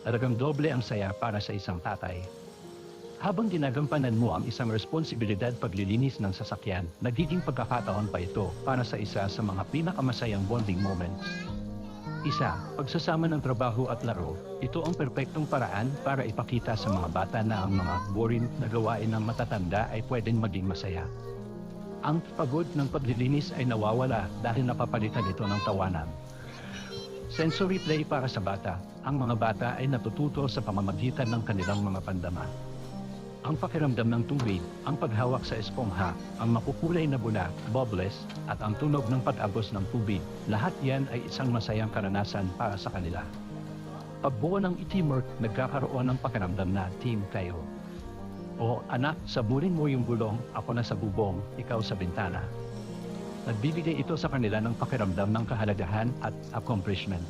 Talagang doble ang saya para sa isang tatay. Habang ginagampanan mo ang isang responsibilidad paglilinis ng sasakyan, nagiging pagkakataon pa ito para sa isa sa mga pinakamasayang bonding moments. Pagsasama ng trabaho at laro, ito ang perpektong paraan para ipakita sa mga bata na ang mga boring na gawain ng matatanda ay pwedeng maging masaya. Ang pagod ng paglilinis ay nawawala dahil napapalitan ito ng tawanan. Sensory play para sa bata, ang mga bata ay natututo sa pamamagitan ng kanilang mga pandama. Ang pakiramdam ng tubig, ang paghawak sa espongha, ang makukulay na bula, bubbles, at ang tunog ng pag-agos ng tubig, lahat yan ay isang masayang karanasan para sa kanila. Pagbuo ng teamwork, nagkakaroon ng pakiramdam na team tayo. O anak, sabunin mo yung gulong, ako na sa bubong, ikaw sa bintana. Nagbibigay ito sa kanila ng pakiramdam ng kahalagahan at accomplishment.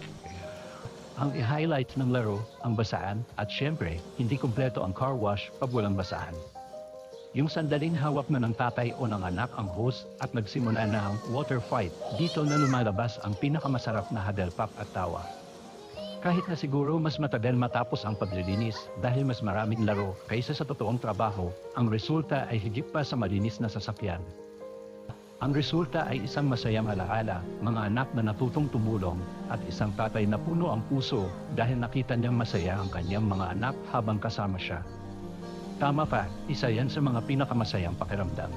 Ang i-highlight ng laro, ang basaan, at syempre, hindi kumpleto ang car wash pag walang basahan. Yung sandaling hawak na ng tatay o ng anak ang hose at nagsimula na ang water fight, dito na lumalabas ang pinakamasarap na hadelpak at tawa. Kahit na siguro mas matagal matapos ang paglilinis dahil mas maraming laro kaysa sa totoong trabaho, ang resulta ay higit pa sa malinis na sasakyan. Ang resulta ay isang masayang alaala, mga anak na natutong tumulong, at isang tatay na puno ang puso dahil nakita niyang masaya ang kanyang mga anak habang kasama siya. Tama pa, isa yan sa mga pinakamasayang pakiramdam.